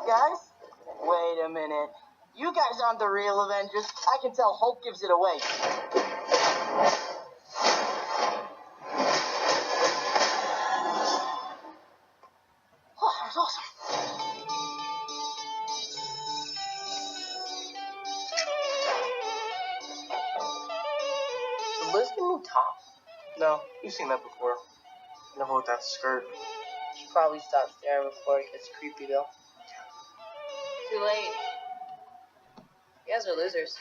guys? Wait a minute. You guys aren't the real Avengers. I can tell Hulk gives it away. Oh, that was awesome. Did Liz get a new top? No, you've seen that before. Never with that skirt. She probably stopped staring before it gets creepy, though. Too late. You guys are losers.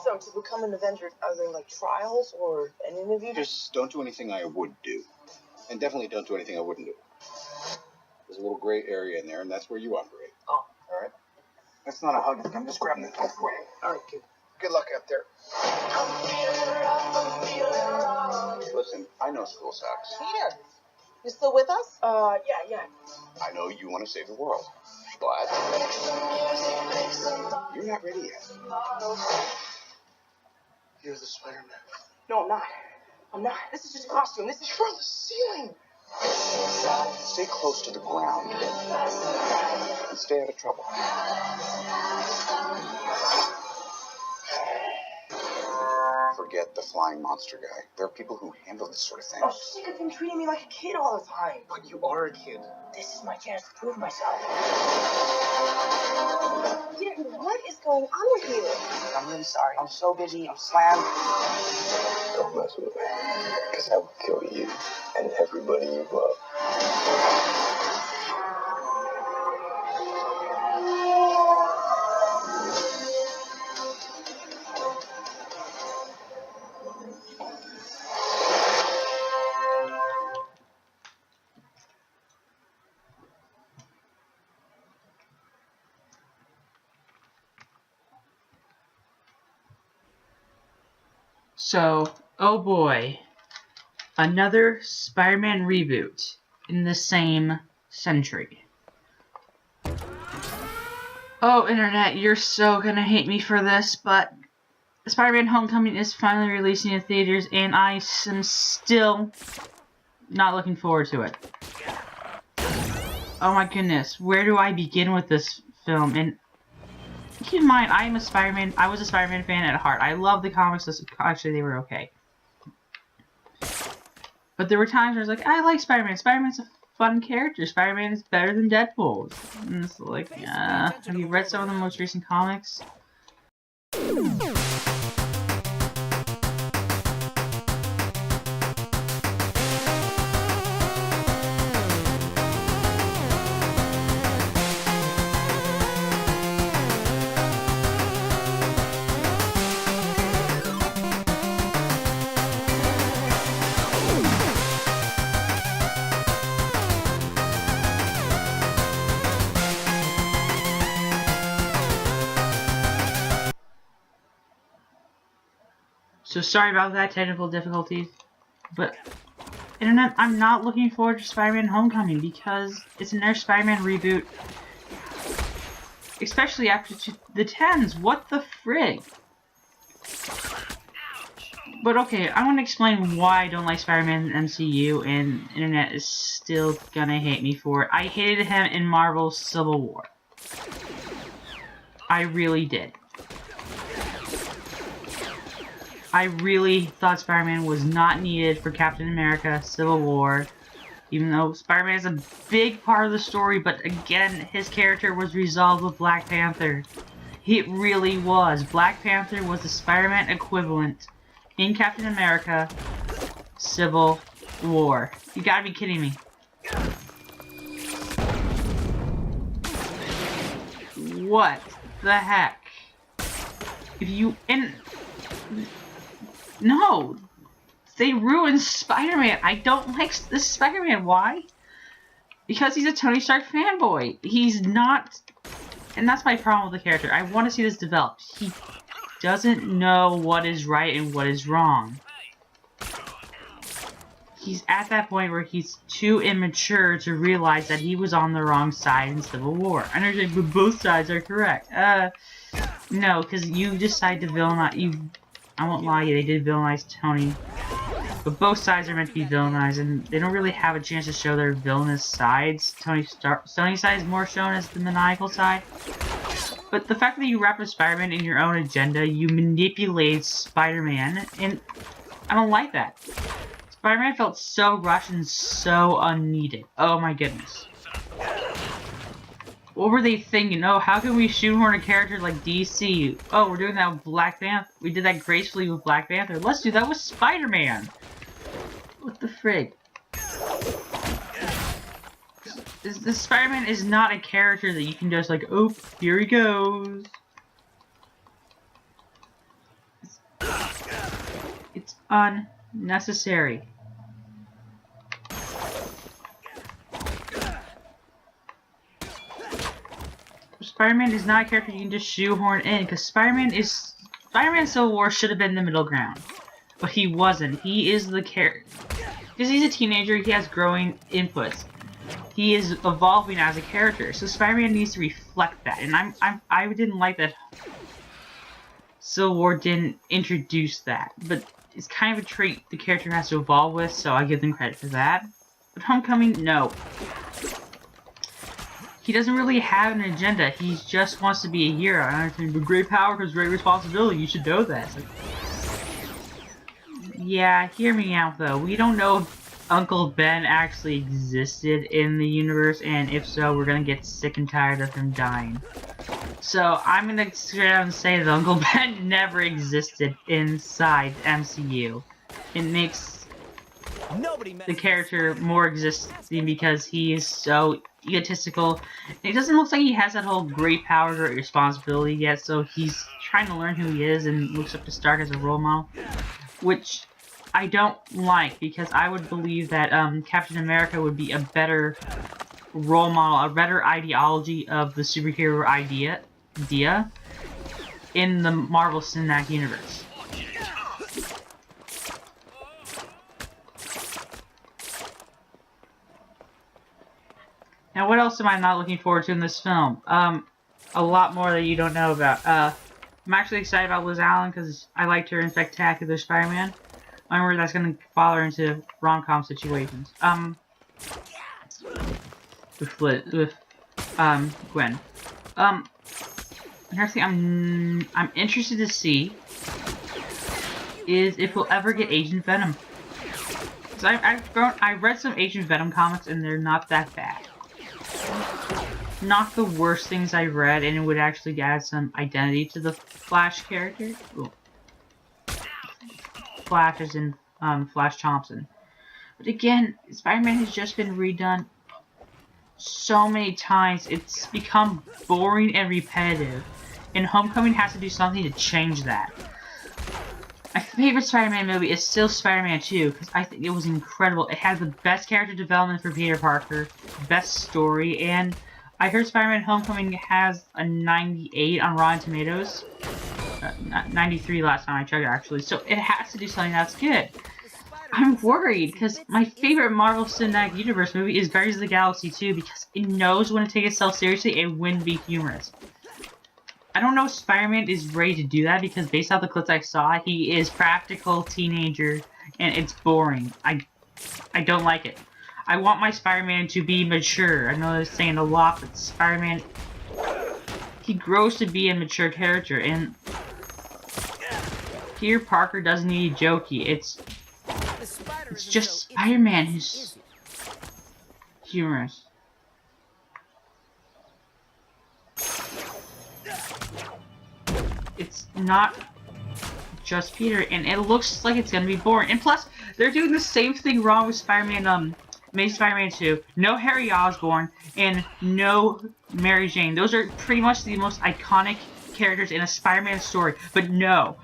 So, to become an Avenger, are there, like, trials or an interview? Just don't do anything I would do. And definitely don't do anything I wouldn't do. There's a little gray area in there, and that's where you operate. Oh, all right. That's not a hug. I'm just grabbing the top for you. All right, kid. Good luck out there. Listen, I know school sucks. Peter, you still with us? Yeah. I know you want to save the world, but you're not ready yet. You're the Spider-Man. No, I'm not. I'm not. This is just a costume. This is from the ceiling. Stay close to the ground and stay out of trouble. Forget the flying monster guy. There are people who handle this sort of thing. I'm sick of him treating me like a kid all the time. But you are a kid. This is my chance to prove myself. Peter, what is going on with you? I'm really sorry. I'm so busy. I'm slammed. Don't mess with me, because I will kill you and everybody you love. So, oh boy, another Spider-Man reboot in the same century. Oh, Internet, you're so gonna hate me for this, but Spider-Man Homecoming is finally releasing in theaters, and I am still not looking forward to it. Oh my goodness, where do I begin with this film? And keep in mind, I was a Spider-Man fan at heart. I love the comics. Actually, they were okay. But there were times where I was like, I like Spider-Man. Spider-Man's a fun character. Spider-Man is better than Deadpool. And it's like, have you read some of the most recent comics? So sorry about that, technical difficulties. But, Internet, I'm not looking forward to Spider-Man Homecoming because it's another Spider-Man reboot. Especially after the 10s. What the frig? But okay, I want to explain why I don't like Spider-Man in the MCU, and Internet is still gonna hate me for it. I hated him in Marvel's Civil War. I really did. I really thought Spider-Man was not needed for Captain America Civil War, even though Spider-Man is a big part of the story, but again, his character was resolved with Black Panther. It really was. Black Panther was the Spider-Man equivalent in Captain America Civil War. You gotta be kidding me. What the heck? If you... No! They ruined Spider-Man! I don't like this Spider-Man. Why? Because he's a Tony Stark fanboy. He's not... And that's my problem with the character. I want to see this developed. He doesn't know what is right and what is wrong. He's at that point where he's too immature to realize that he was on the wrong side in Civil War. I understand, but both sides are correct. No, because you decide to villainize... I won't lie, they did villainize Tony But both sides are meant to be villainized, and they don't really have a chance to show their villainous sides. Tony's side is more shown as the maniacal side. But the fact that you wrap up Spider-Man in your own agenda, you manipulate Spider-Man, and I don't like that. Spider-Man felt so rushed and so unneeded. Oh my goodness. What were they thinking? Oh, how can we shoehorn a character like DC? Oh, we're doing that with Black Panther. We did that gracefully with Black Panther. Let's do that with Spider-Man. What the frig? This Spider-Man is not a character that you can just like, oh, here he goes. It's unnecessary. Spider-Man is not a character you can just shoehorn in, because Spider-Man Civil War should have been the middle ground. But he wasn't. He is the character. Because he's a teenager, he has growing inputs. He is evolving as a character, so Spider-Man needs to reflect that. And I didn't like that Civil War didn't introduce that. But it's kind of a trait the character has to evolve with, so I give them credit for that. But Homecoming, no. He doesn't really have an agenda. He just wants to be a hero. And I think, with great power comes great responsibility. You should know that. Like, yeah, hear me out though. We don't know if Uncle Ben actually existed in the universe, and if so, we're gonna get sick and tired of him dying. So I'm gonna straight out and say that Uncle Ben never existed inside MCU. It makes the character more existing because he is so egotistical. It doesn't look like he has that whole great power, great responsibility yet, so he's trying to learn who he is and looks up to Stark as a role model, which I don't like, because I would believe that Captain America would be a better role model, a better ideology of the superhero idea in the Marvel Cinematic Universe. Now, what else am I not looking forward to in this film? A lot more that you don't know about. I'm actually excited about Liz Allen because I liked her in Spectacular Spider-Man. I wonder that's going to follow her into rom-com situations. With Gwen. Another thing I'm interested to see is if we'll ever get Agent Venom. Because I've read some Agent Venom comics and they're not that bad. Not the worst things I've read, and it would actually add some identity to the Flash character. Ooh. Flash is in Flash Thompson. But again, Spider-Man has just been redone so many times, it's become boring and repetitive. And Homecoming has to do something to change that. My favorite Spider-Man movie is still Spider-Man 2, because I think it was incredible. It had the best character development for Peter Parker, best story, and I heard Spider-Man Homecoming has a 98 on Rotten Tomatoes. 93 last time I checked, actually. So it has to do something that's good. I'm worried, because my favorite Marvel Cinematic Universe movie is Guardians of the Galaxy 2, because it knows when to take itself seriously and when to be humorous. I don't know if Spider-Man is ready to do that, because based off the clips I saw, he is practical teenager, and it's boring. I don't like it. I want my Spider-Man to be mature. I know they're saying a lot, but Spider-Man, he grows to be a mature character, and Peter Parker doesn't need jokey. It's just Spider-Man who's humorous. It's not just Peter, and it looks like it's gonna be boring. And plus, they're doing the same thing wrong with Spider-Man, Amazing Spider-Man 2. No Harry Osborn, and no Mary Jane. Those are pretty much the most iconic characters in a Spider-Man story. But no.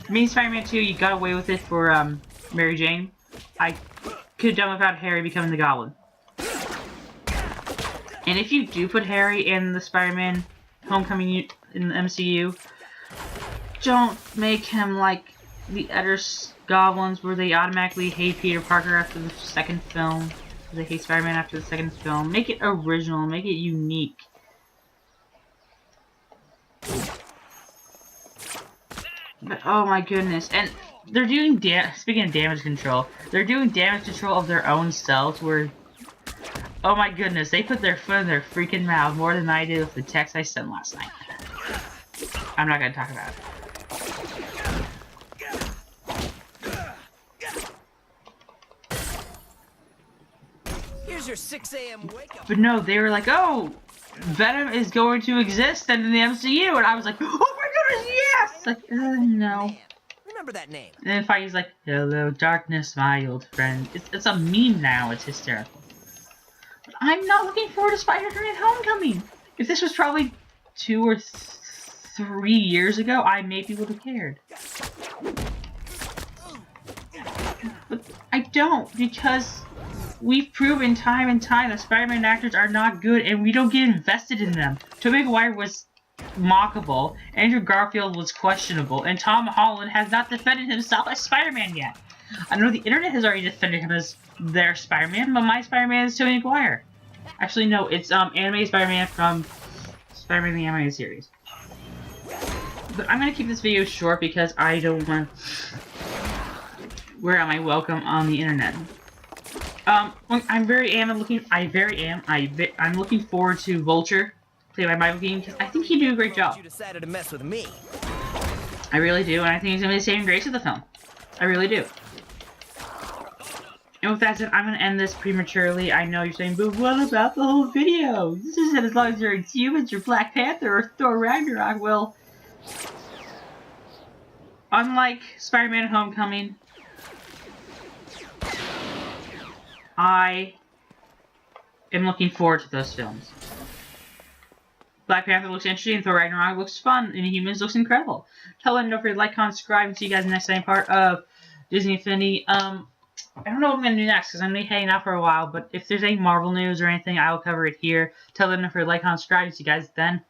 Amazing Spider-Man 2, you got away with it for, Mary Jane. I could have done without Harry becoming the Goblin. And if you do put Harry in the Spider-Man Homecoming in the MCU, don't make him like the other Goblins where they automatically hate Peter Parker after the second film. They hate Spider-Man after the second film. Make it original, make it unique. But oh my goodness, and they're doing speaking of damage control, they're doing damage control of their own selves where, oh my goodness, they put their foot in their freaking mouth more than I did with the text I sent last night. I'm not gonna talk about it. Here's your 6 a.m. wake up. But no, they were like, oh, Venom is going to exist in the MCU, and I was like, oh my goodness, yes! Like, no. Man, remember that name. And then Feige's like, hello, darkness, my old friend. It's a meme now, it's hysterical. But I'm not looking forward to Spider-Man Homecoming. If this was probably 2 or 3 years ago, I maybe would have cared. But I don't, because we've proven time and time that Spider-Man actors are not good, and we don't get invested in them. Tobey Maguire was mockable, Andrew Garfield was questionable, and Tom Holland has not defended himself as Spider-Man yet. I know the internet has already defended him as their Spider-Man, but my Spider-Man is Tobey Maguire. Actually, no, it's animated Spider-Man from Spider-Man the Animated Series. But I'm gonna keep this video short because I don't want to wear out my welcome on the internet. I'm looking forward to Vulture, played by Michael Keaton, because I think he'd do a great job. You decided to mess with me. I really do, and I think he's gonna be the saving grace of the film. I really do. And with that said, I'm gonna end this prematurely. I know you're saying, but what about the whole video? This isn't as long as you're Humans or Black Panther or Thor Ragnarok. Well, unlike Spider-Man Homecoming, I am looking forward to those films. Black Panther looks interesting, Thor Ragnarok looks fun, and Inhumans looks incredible. Tell them, don't forget to like, comment, subscribe, and see you guys in the next time part of Disney Infinity. I don't know what I'm going to do next, because I'm going to be hanging out for a while, but if there's any Marvel news or anything, I will cover it here. Tell them, don't forget to like, comment, subscribe, and see you guys then.